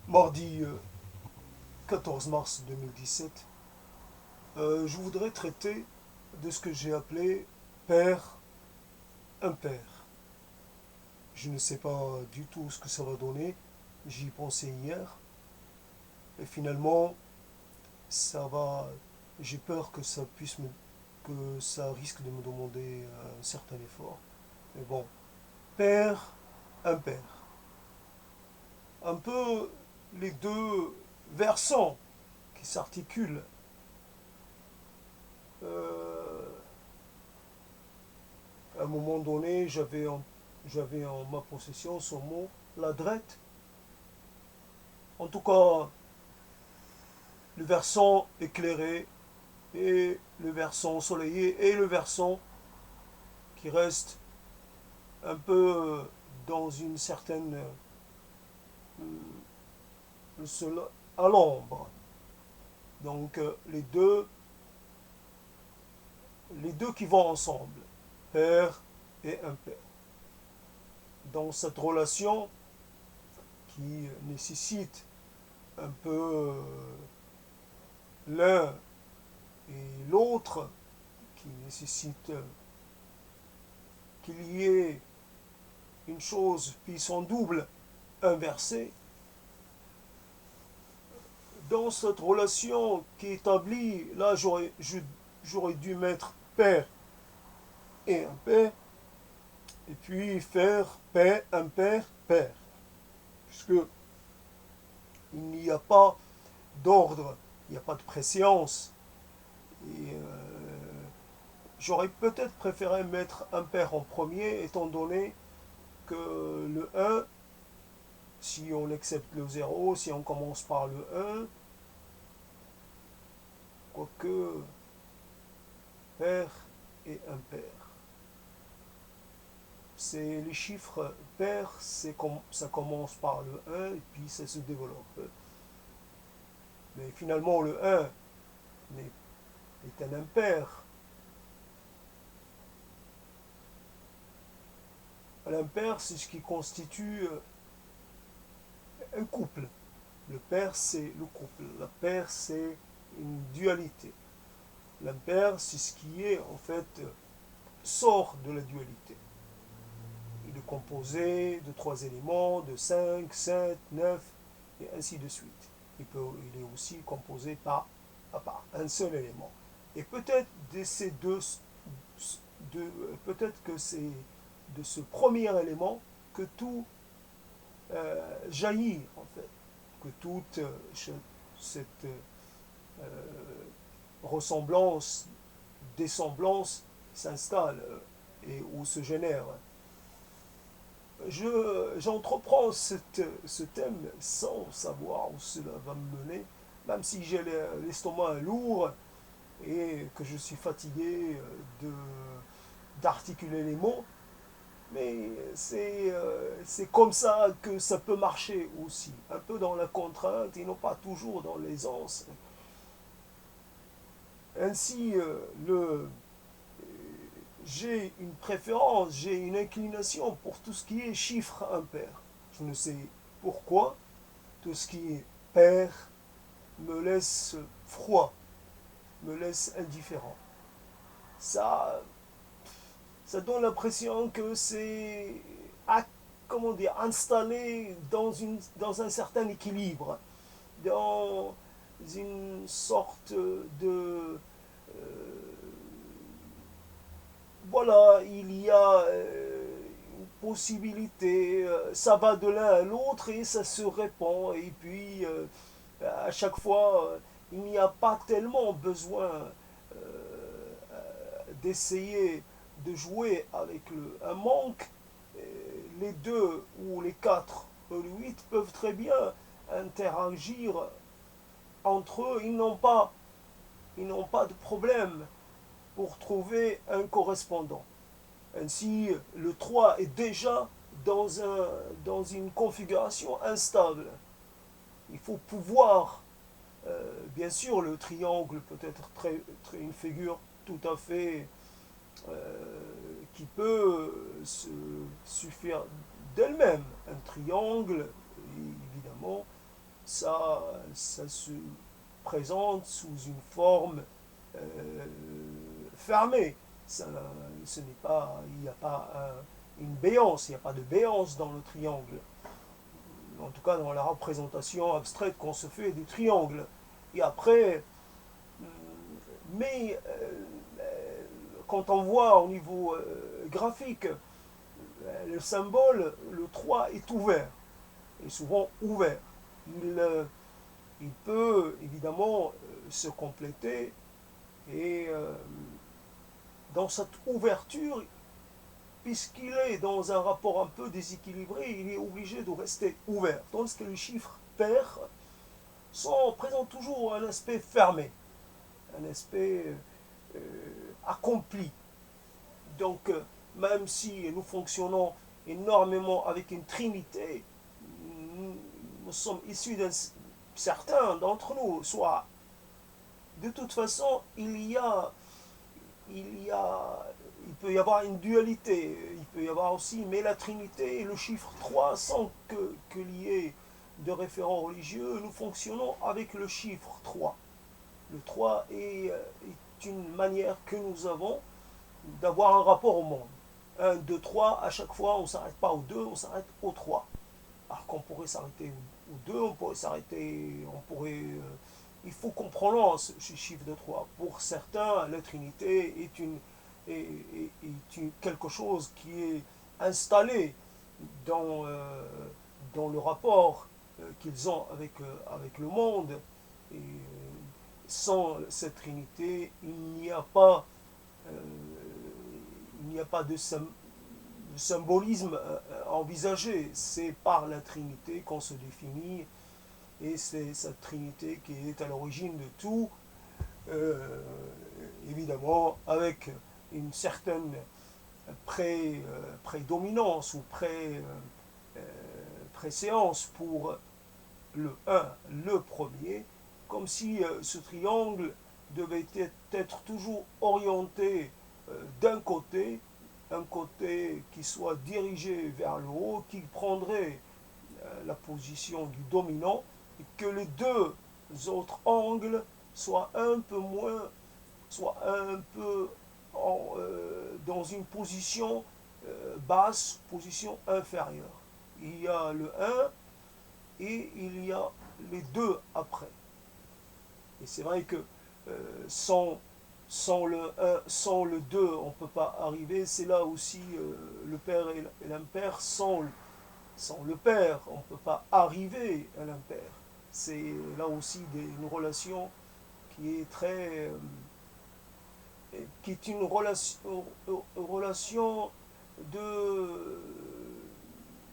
Mardi 14 mars 2017, je voudrais traiter de ce que j'ai appelé père impair. Je ne sais pas du tout ce que ça va donner. J'y pensais hier. Et finalement, ça va. J'ai peur que que ça risque de me demander un certain effort. Mais bon, père impair. Un peu les deux versants qui s'articulent. Euh, à un moment donné, j'avais en ma possession ce mot, la drette. En tout cas, le versant éclairé et le versant ensoleillé et le versant qui reste un peu dans une certaine à l'ombre. Donc les deux qui vont ensemble, père et impère. Dans cette relation qui nécessite un peu l'un et l'autre, qui nécessite qu'il y ait une chose puis son double inversé, dans cette relation qui est établie, là j'aurais dû mettre père et impère, et puis faire père, impère, père, puisque il n'y a pas d'ordre, il n'y a pas de préséance. Et j'aurais peut-être préféré mettre impair en premier, étant donné que le un, si on accepte le zéro, si on commence par le un, quoique père et impair. C'est les chiffres pairs, ça commence par le un et puis ça se développe. Mais finalement, le un est un impair. L'impair, c'est ce qui constitue un couple. Le pair, c'est le couple. La paire, c'est une dualité. L'impair, c'est ce qui est, en fait, sort de la dualité. Il est composé de trois éléments, de 5, 7, 9, et ainsi de suite. Il est aussi composé à part un seul élément. Et peut-être de ces peut-être que c'est de ce premier élément que tout jaillit, en fait, que toute cette ressemblance, dessemblance s'installe et où se génère. J'entreprends ce thème sans savoir où cela va me mener, même si j'ai l'estomac lourd et que je suis fatigué d'articuler les mots, mais c'est comme ça que ça peut marcher aussi, un peu dans la contrainte et non pas toujours dans l'aisance. Ainsi, j'ai une préférence, j'ai une inclination pour tout ce qui est chiffre impair. Je ne sais pourquoi, tout ce qui est pair me laisse froid, me laisse indifférent. Ça, ça donne l'impression que c'est comment dire, installé dans un certain équilibre, dans une sorte de voilà, il y a une possibilité, ça va de l'un à l'autre et ça se répand. Et puis, à chaque fois, il n'y a pas tellement besoin d'essayer de jouer avec un manque. Les deux ou les quatre ou les huit peuvent très bien interagir entre eux. Ils n'ont pas de problème pour trouver un correspondant. Ainsi, le 3 est déjà dans une configuration instable. Il faut pouvoir, bien sûr, le triangle peut être une figure tout à fait qui peut se suffire d'elle-même. Un triangle, évidemment, ça se présente sous une forme fermée. Ça, ce n'est pas, il n'y a pas une béance, il n'y a pas de béance dans le triangle. En tout cas, dans la représentation abstraite qu'on se fait du triangle. Et après, mais quand on voit au niveau graphique, le symbole, le 3 est ouvert, est souvent ouvert. Il, il peut évidemment se compléter et dans cette ouverture, puisqu'il est dans un rapport un peu déséquilibré, il est obligé de rester ouvert. Tandis que les chiffres pairs présentent toujours un aspect fermé, un aspect euh, accompli. Donc, même si nous fonctionnons énormément avec une trinité, nous sommes issus d'un certains d'entre nous, soit de toute façon, il peut y avoir une dualité, il peut y avoir aussi, mais la Trinité et le chiffre 3, sans qu'il y ait de référents religieux, nous fonctionnons avec le chiffre 3. Le 3 est une manière que nous avons d'avoir un rapport au monde. 1, 2, 3, à chaque fois, on ne s'arrête pas au 2, on s'arrête au 3. Alors qu'on pourrait s'arrêter au 2, on pourrait s'arrêter, il faut qu'on prononce ce chiffre de 3. Pour certains, la Trinité est quelque chose qui est installé dans, dans le rapport qu'ils ont avec le monde. Et sans cette Trinité, euh, il n'y a pas de symbolisme envisagé. C'est par la Trinité qu'on se définit et c'est cette Trinité qui est à l'origine de tout, euh, évidemment avec une certaine prédominance ou préséance pour le un, le premier, comme si ce triangle devait être toujours orienté d'un côté, un côté qui soit dirigé vers le haut, qui prendrait la position du dominant, et que les deux autres angles soient un peu moins, soient un peu dans une position basse, position inférieure. Il y a le un et il y a les deux après. Et c'est vrai que sans le 1, sans le 2, on ne peut pas arriver. C'est là aussi le père et l'impair. Sans le père, on ne peut pas arriver à l'impair. C'est là aussi une relation qui est qui est une relation de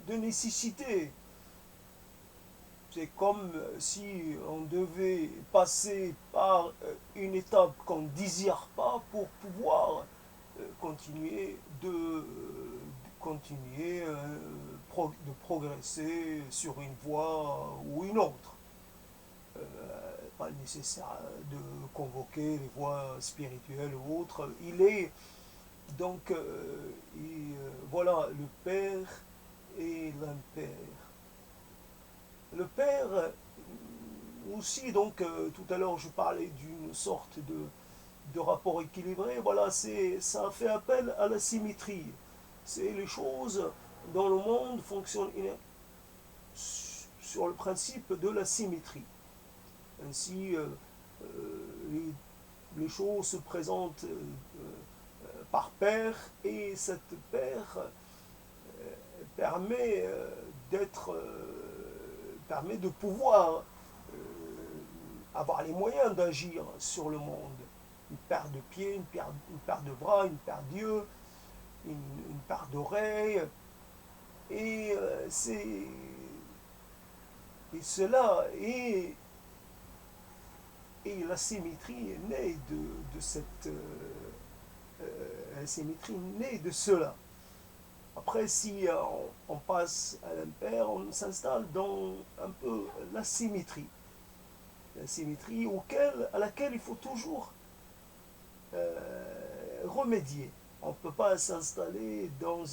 nécessité. C'est comme si on devait passer par une étape qu'on ne désire pas pour pouvoir continuer de progresser sur une voie ou une autre. Pas nécessaire de convoquer les voies spirituelles ou autres. Il est donc, voilà, le Père et l'impère. Le Père aussi, donc, tout à l'heure je parlais d'une sorte de rapport équilibré, voilà, ça fait appel à la symétrie. C'est les choses dans le monde fonctionnent sur le principe de la symétrie. Ainsi, les choses se présentent par paire et cette paire permet permet de pouvoir avoir les moyens d'agir sur le monde. Une paire de pieds, une paire de bras, une paire d'yeux, une paire d'oreilles. Et, et cela est et la symétrie est née de cette la symétrie née de cela. Après, si on passe à l'impair, on s'installe dans un peu la symétrie à laquelle il faut toujours remédier. On ne peut pas s'installer dans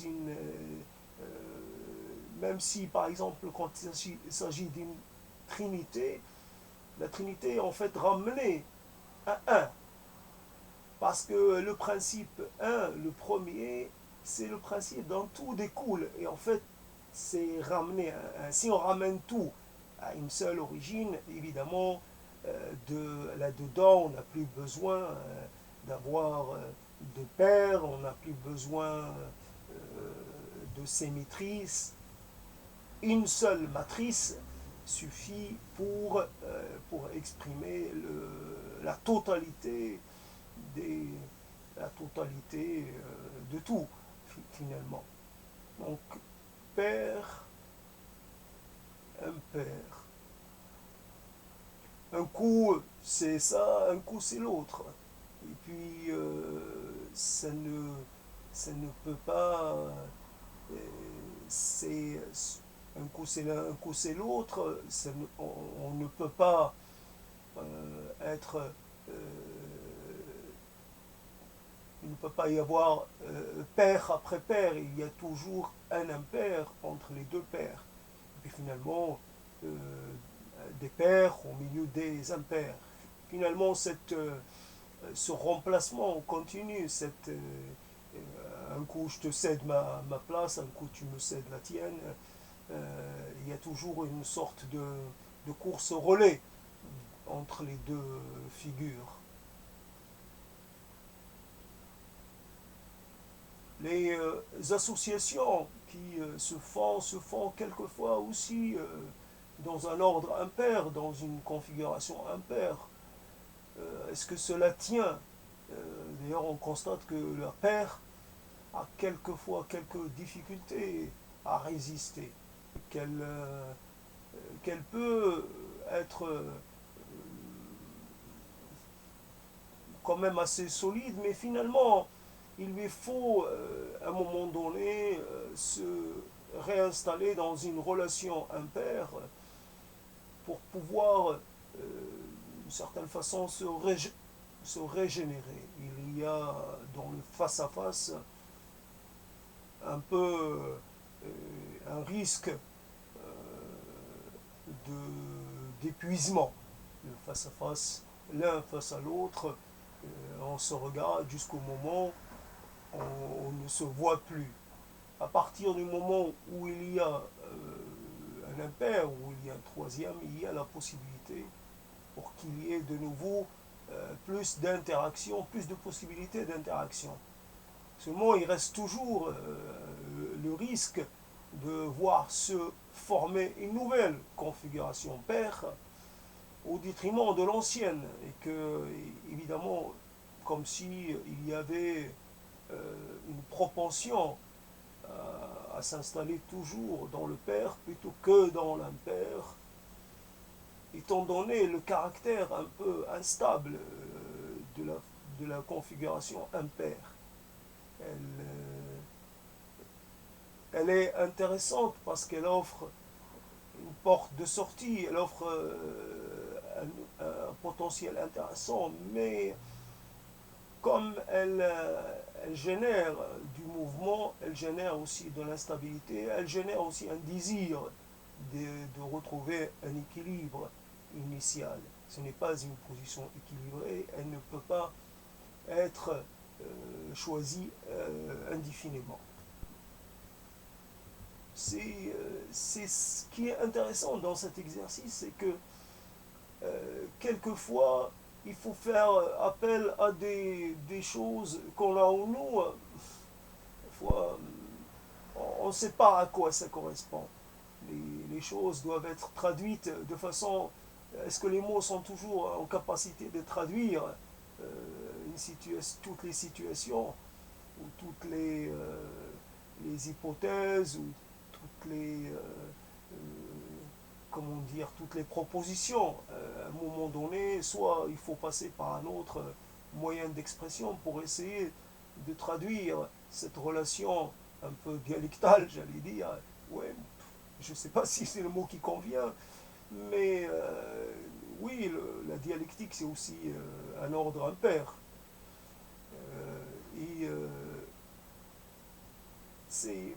même si par exemple quand il s'agit d'une la Trinité est en fait ramenée à un. Parce que le principe un, le premier, c'est le principe dont tout découle. Et en fait, c'est ramené à un. Si on ramène tout à une seule origine, évidemment, là-dedans, on n'a plus besoin d'avoir de père, on n'a plus besoin de symétrie. Une seule matrice suffit pour exprimer la totalité des, la totalité de tout, finalement. Donc, père, impair. Un coup, c'est ça, un coup, c'est l'autre. Et puis, ça ne peut pas. euh, c'est un coup, c'est l'un, un coup, c'est l'autre. On ne peut pas être il ne peut pas y avoir pair après pair, il y a toujours un impair entre les deux paires. Et puis finalement, euh, des pairs au milieu des impairs. Finalement, ce remplacement continue, un coup je te cède ma place, un coup tu me cèdes la tienne, il y a toujours une sorte de course au relais entre les deux figures. Les associations qui se font quelquefois aussi dans un ordre impair, dans une configuration impaire. Est-ce que cela tient D'ailleurs, on constate que la paire a quelquefois quelques difficultés à résister, qu'elle qu'elle peut être quand même assez solide, mais finalement, il lui faut à un moment donné se réinstaller dans une relation impaire pour pouvoir d'une certaine façon se régénérer. Il y a dans le face-à-face un peu un risque d'épuisement. Le face-à-face, l'un face à l'autre, on se regarde jusqu'au moment où on ne se voit plus. À partir du moment où il y a un impair, où il y a un troisième, il y a la possibilité pour qu'il y ait de nouveau plus d'interaction, plus de possibilités d'interaction. Seulement, il reste toujours le risque de voir se former une nouvelle configuration paire au détriment de l'ancienne. Et que, évidemment, comme s'il y avait une propension à s'installer toujours dans le pair plutôt que dans l'impair, étant donné le caractère un peu instable de la configuration impaire. Elle, elle est intéressante parce qu'elle offre une porte de sortie, elle offre un potentiel intéressant, mais comme elle génère du mouvement, elle génère aussi de l'instabilité, elle génère aussi un désir de retrouver un équilibre initial. Ce n'est pas une position équilibrée, elle ne peut pas être choisie indéfiniment. C'est ce qui est intéressant dans cet exercice, c'est que quelquefois, il faut faire appel à des choses qu'on a en nous. Fois, on ne sait pas à quoi ça correspond. Les choses doivent être traduites de façon. Est-ce que les mots sont toujours en capacité de traduire toutes les situations ou toutes les hypothèses ou toutes comment dire, toutes les propositions. À un moment donné, soit il faut passer par un autre moyen d'expression pour essayer de traduire cette relation un peu dialectale, j'allais dire. Ouais, je ne sais pas si c'est le mot qui convient, mais oui, la dialectique, c'est aussi un ordre impair. Et c'est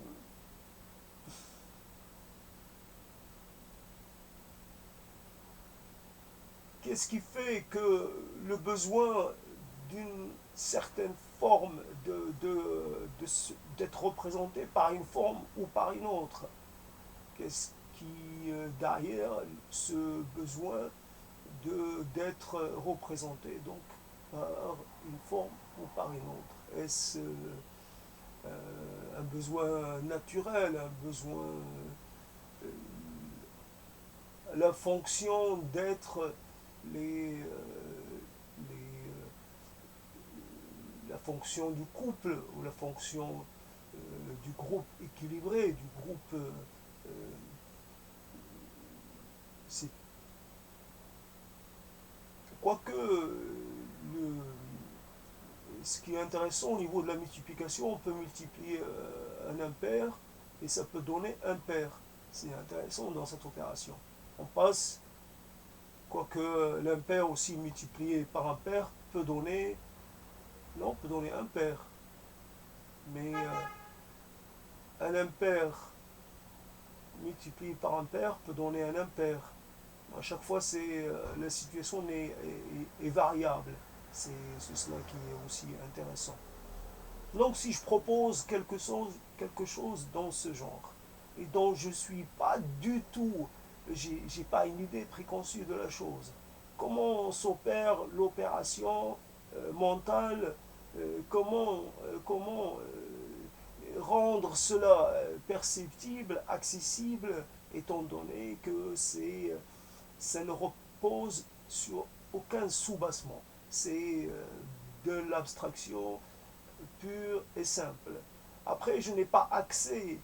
Qu'est-ce qui fait que le besoin d'une certaine forme d'être représenté par une forme ou par une autre? Qu'est-ce qui, derrière ce besoin d'être représenté donc par une forme ou par une autre? Est-ce un besoin naturel, un besoin, euh, la fonction d'être les, les, la fonction du couple ou la fonction du groupe équilibré, du groupe. C'est quoique ce qui est intéressant au niveau de la multiplication, on peut multiplier un impair et ça peut donner un pair. C'est intéressant dans cette opération. On passe, quoique l'impair aussi multiplié par un pair peut donner, non, peut donner un pair. Mais un impair multiplié par un pair peut donner un impair. À chaque fois, la situation est variable. C'est cela qui est aussi intéressant. Donc si je propose quelque chose dans ce genre, et dont je ne suis pas du tout, j'ai pas une idée préconçue de la chose, comment s'opère l'opération mentale, comment rendre cela perceptible, accessible, étant donné que ça ne repose sur aucun soubassement. C'est de l'abstraction pure et simple. Après, je n'ai pas accès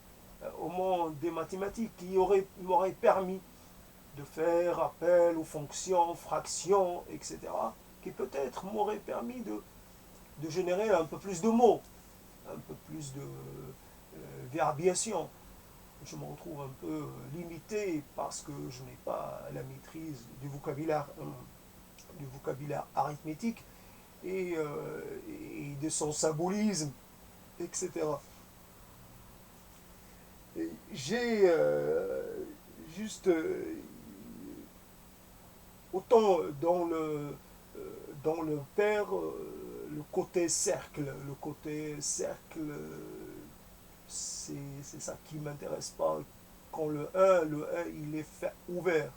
au monde des mathématiques qui m'aurait permis de faire appel aux fonctions, fractions, etc., qui peut-être m'aurait permis de générer un peu plus de mots, un peu plus de verbiation. Je me retrouve un peu limité parce que je n'ai pas la maîtrise du vocabulaire arithmétique et de son symbolisme, etc. J'ai juste autant dans le père le côté cercle. Le côté cercle, c'est ça qui ne m'intéresse pas. Quand le 1 il est ouvert.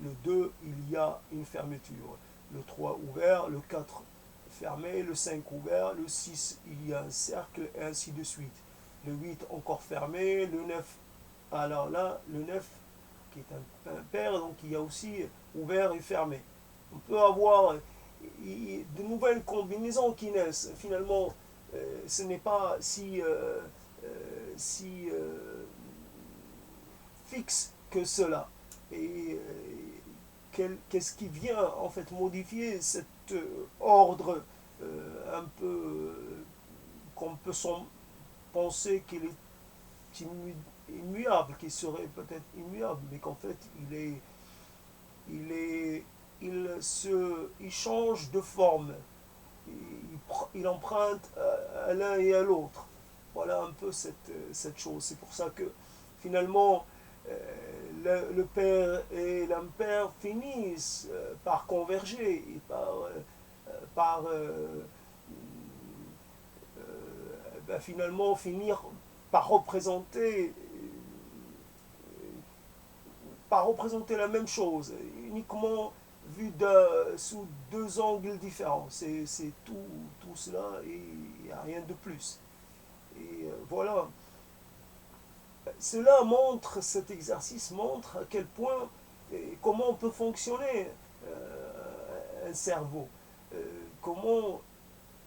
Le 2 il y a une fermeture. Le 3 ouvert, le 4 fermé, le 5 ouvert, le 6 il y a un cercle, et ainsi de suite. Le 8 encore fermé, le 9, alors là, le 9 qui est un pair, donc il y a aussi ouvert et fermé. On peut avoir de nouvelles combinaisons qui naissent. Finalement, ce n'est pas si fixe que cela. Et qu'est-ce qui vient en fait modifier cet ordre un peu qu'on peut penser qu'il est immuable, qu'il serait peut-être immuable, mais qu'en fait il est il change de forme, il emprunte à l'un et à l'autre. Voilà un peu cette chose. C'est pour ça que finalement le père et l'impair finissent par converger et par finalement finir par représenter la même chose, uniquement vu sous deux angles différents. C'est tout cela et il n'y a rien de plus. Et voilà. Cet exercice montre à quel point et comment peut fonctionner un cerveau, comment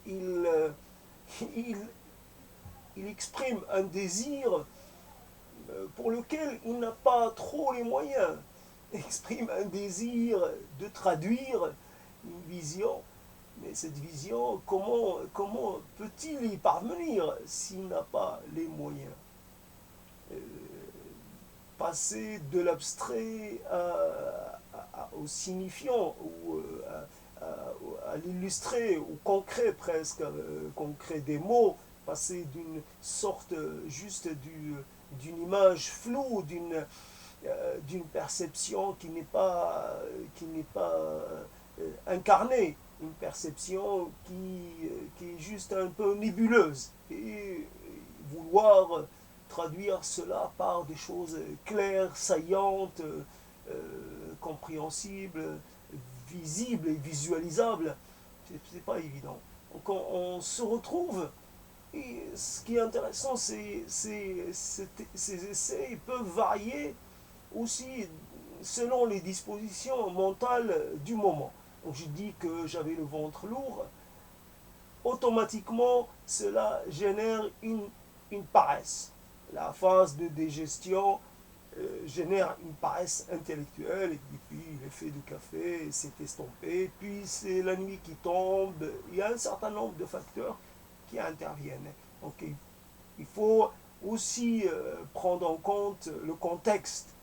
il, il, il exprime un désir pour lequel il n'a pas trop les moyens, exprime un désir de traduire une vision, mais cette vision, comment peut-il y parvenir s'il n'a pas les moyens? Passer de l'abstrait au signifiant, ou à l'illustré, au concret presque, concret des mots, passer d'une sorte juste d'une image floue, d'une perception qui n'est pas incarnée, une perception qui est juste un peu nébuleuse. Et vouloir traduire cela par des choses claires, saillantes, compréhensibles, visibles et visualisables, c'est pas évident. Donc on se retrouve, et ce qui est intéressant, ces essais peuvent varier aussi selon les dispositions mentales du moment. Donc je dis que j'avais le ventre lourd, automatiquement cela génère une paresse. La phase de digestion génère une paresse intellectuelle, et puis l'effet du café s'est estompé, puis c'est la nuit qui tombe, il y a un certain nombre de facteurs qui interviennent. Donc il faut aussi prendre en compte le contexte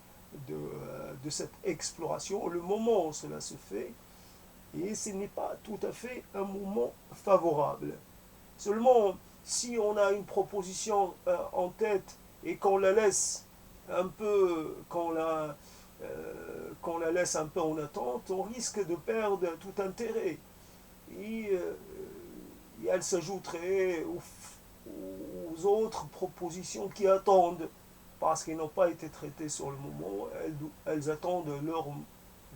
de cette exploration, le moment où cela se fait, et ce n'est pas tout à fait un moment favorable. Seulement, si on a une proposition en tête et qu'on la laisse un peu, qu'on la laisse un peu en attente, on risque de perdre tout intérêt. Et elle s'ajouterait aux autres propositions qui attendent, parce qu'elles n'ont pas été traitées sur le moment, elles attendent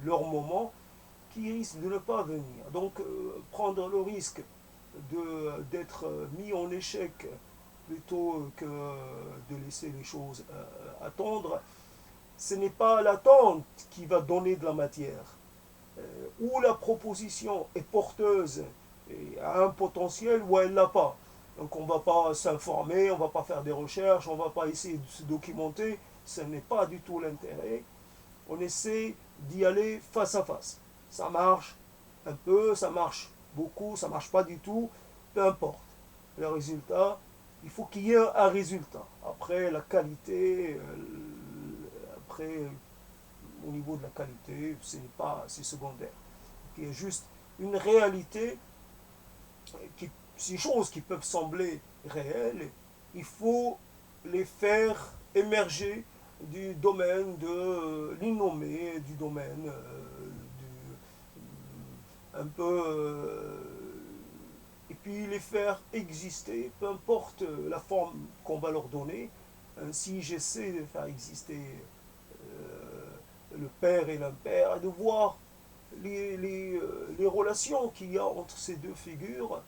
leur moment qui risque de ne pas venir. Donc prendre le risque d'être mis en échec plutôt que de laisser les choses attendre, ce n'est pas l'attente qui va donner de la matière. Où la proposition est porteuse et a un potentiel, ou elle ne l'a pas. Donc on ne va pas s'informer, on ne va pas faire des recherches, on ne va pas essayer de se documenter, ce n'est pas du tout l'intérêt. On essaie d'y aller face à face. Ça marche un peu, ça marche beaucoup, ça marche pas du tout, peu importe. Le résultat, il faut qu'il y ait un résultat. Après, la qualité, après, au niveau de la qualité, c'est secondaire. Il y a juste une réalité, ces choses qui peuvent sembler réelles, il faut les faire émerger du domaine de l'innommé, du domaine un peu et puis les faire exister, peu importe la forme qu'on va leur donner. Si j'essaie de faire exister le père et l'impère, et de voir les relations qu'il y a entre ces deux figures,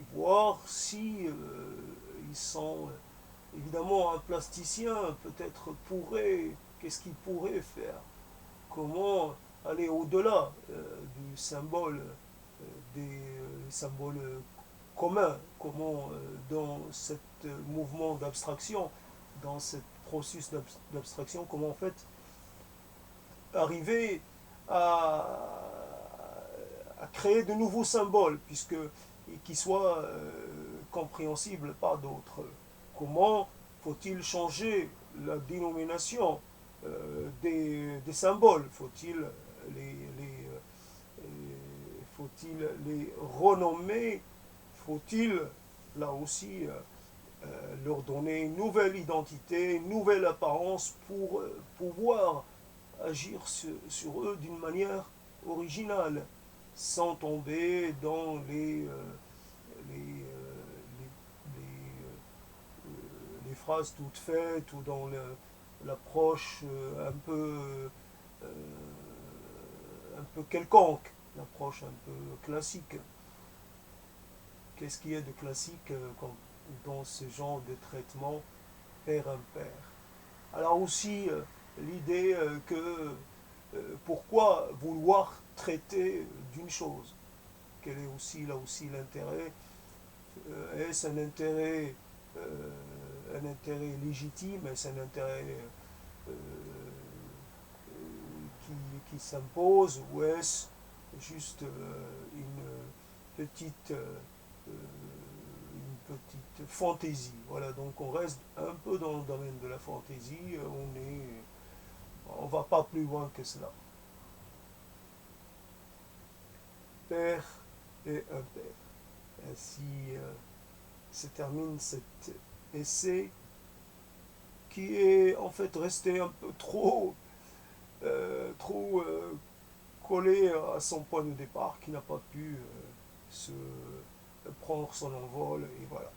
et voir si ils sont évidemment un plasticien peut-être pourrait, qu'est-ce qu'il pourrait faire, comment aller au-delà du symbole, des symboles communs, comment dans ce mouvement d'abstraction, dans ce processus d'abstraction, comment en fait arriver à créer de nouveaux symboles, puisque qui soient compréhensibles par d'autres. Comment faut-il changer la dénomination des symboles? Faut-il les renommer? Faut-il là aussi leur donner une nouvelle identité, une nouvelle apparence pour pouvoir agir sur eux d'une manière originale, sans tomber dans les, les phrases toutes faites, ou dans l'approche euh, un peu quelconque, l'approche un peu classique. Qu'est-ce qu'il y a de classique dans ce genre de traitement père-impère? Alors aussi, l'idée que pourquoi vouloir traiter d'une chose? Quel est aussi là aussi l'intérêt? Est-ce un intérêt légitime? Est-ce un intérêt euh, qui s'impose, ou est-ce juste une petite une petite fantaisie? Voilà, donc on reste un peu dans le domaine de la fantaisie, on va pas plus loin que cela. Père et un père. Ainsi se termine cet essai qui est en fait resté un peu trop collé à son point de départ, qui n'a pas pu se prendre son envol, et voilà.